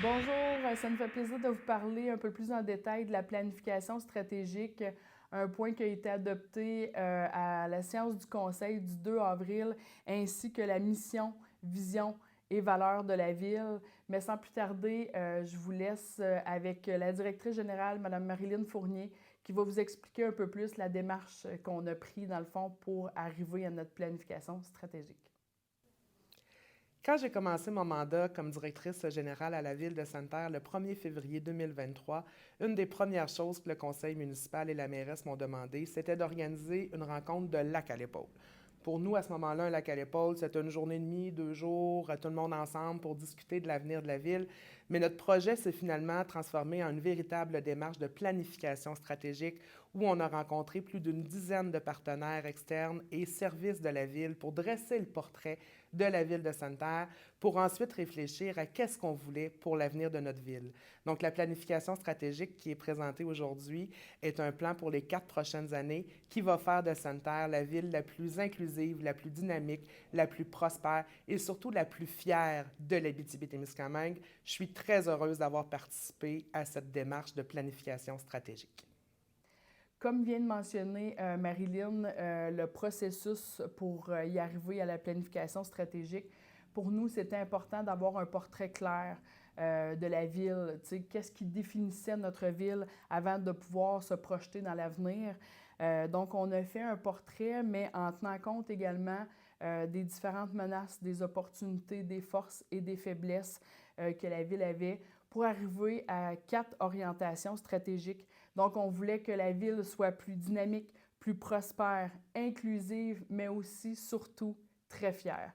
Bonjour, ça me fait plaisir de vous parler un peu plus en détail de la planification stratégique, un point qui a été adopté à la séance du Conseil du 2 avril, ainsi que la mission, vision et valeurs de la Ville. Mais sans plus tarder, je vous laisse avec la directrice générale, Mme Marilyn Fournier, qui va vous expliquer un peu plus la démarche qu'on a prise, dans le fond, pour arriver à notre planification stratégique. Quand j'ai commencé mon mandat comme directrice générale à la Ville de Sainte-Terre le 1er février 2023, une des premières choses que le conseil municipal et la mairesse m'ont demandé, c'était d'organiser une rencontre de lac à l'épaule. Pour nous, à ce moment-là, un lac à l'épaule, c'était une journée et demie, 2 jours, tout le monde ensemble pour discuter de l'avenir de la ville. Mais notre projet s'est finalement transformé en une véritable démarche de planification stratégique où on a rencontré plus d'une dizaine de partenaires externes et services de la ville pour dresser le portrait de la ville de Sainte-Terre, pour ensuite réfléchir à qu'est-ce qu'on voulait pour l'avenir de notre ville. Donc, la planification stratégique qui est présentée aujourd'hui est un plan pour les 4 prochaines années qui va faire de Sainte-Terre la ville la plus inclusive, la plus dynamique, la plus prospère et surtout la plus fière de l'Abitibi-Témiscamingue. Je suis très heureuse d'avoir participé à cette démarche de planification stratégique. Comme vient de mentionner Marilyn, le processus pour y arriver à la planification stratégique, pour nous, c'était important d'avoir un portrait clair de la ville. Qu'est-ce qui définissait notre ville avant de pouvoir se projeter dans l'avenir? Donc, on a fait un portrait, mais en tenant compte également des différentes menaces, des opportunités, des forces et des faiblesses que la ville avait pour arriver à 4 orientations stratégiques. Donc, on voulait que la ville soit plus dynamique, plus prospère, inclusive, mais aussi, surtout, très fière.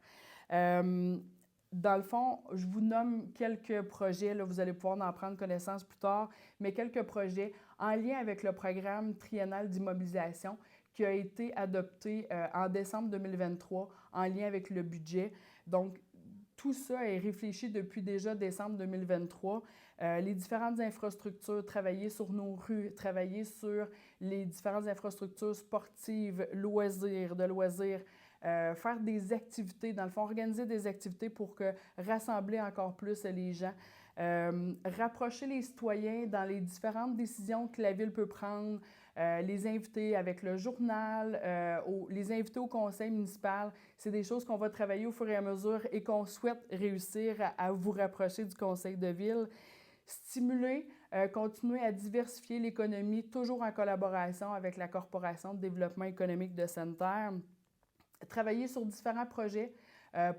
Dans le fond, je vous nomme quelques projets, là, vous allez pouvoir en prendre connaissance plus tard, mais quelques projets en lien avec le programme triennal d'immobilisation qui a été adopté en décembre 2023 en lien avec le budget. Donc, tout ça est réfléchi depuis déjà décembre 2023. Les différentes infrastructures, travailler sur nos rues, travailler sur les différentes infrastructures sportives, de loisirs, faire des activités, dans le fond, organiser des activités pour rassembler encore plus les gens. Rapprocher les citoyens dans les différentes décisions que la ville peut prendre, les inviter avec le journal, les inviter au conseil municipal. C'est des choses qu'on va travailler au fur et à mesure et qu'on souhaite réussir à vous rapprocher du conseil de ville. Stimuler, continuer à diversifier l'économie, toujours en collaboration avec la Corporation de développement économique de Sainte-Terre. Travailler sur différents projets.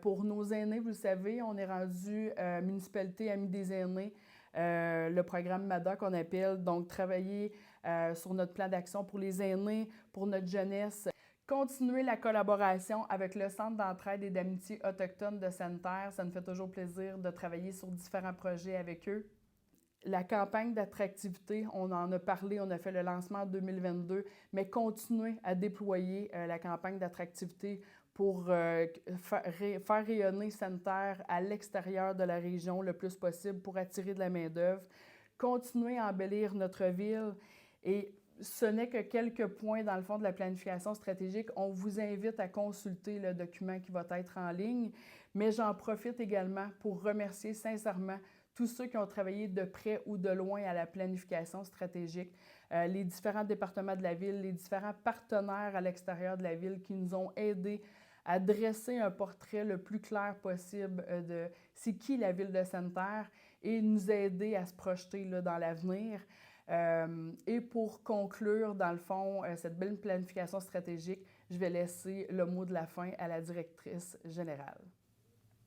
Pour nos aînés, vous le savez, on est rendu municipalité amie des aînés, le programme MADA qu'on appelle, donc travailler sur notre plan d'action pour les aînés, pour notre jeunesse. Continuer la collaboration avec le Centre d'entraide et d'amitié autochtone de Sainte-Terre. Ça nous fait toujours plaisir de travailler sur différents projets avec eux. La campagne d'attractivité, on en a parlé, on a fait le lancement en 2022, mais continuer à déployer la campagne d'attractivité pour faire rayonner Sainte-Terre à l'extérieur de la région le plus possible pour attirer de la main-d'œuvre, continuer à embellir notre ville. Et ce n'est que quelques points dans le fond de la planification stratégique. On vous invite à consulter le document qui va être en ligne, mais j'en profite également pour remercier sincèrement tous ceux qui ont travaillé de près ou de loin à la planification stratégique, les différents départements de la ville, les différents partenaires à l'extérieur de la ville qui nous ont aidés à dresser un portrait le plus clair possible de c'est qui la ville de Sainte-Terre et nous aider à se projeter là, dans l'avenir. Et pour conclure, dans le fond, cette belle planification stratégique, je vais laisser le mot de la fin à la directrice générale.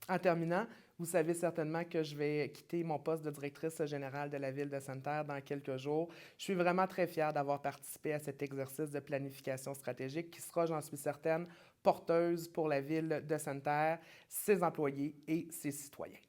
En terminant, vous savez certainement que je vais quitter mon poste de directrice générale de la Ville de Sainte-Terre dans quelques jours. Je suis vraiment très fière d'avoir participé à cet exercice de planification stratégique qui sera, j'en suis certaine, porteuse pour la Ville de Sainte-Terre, ses employés et ses citoyens.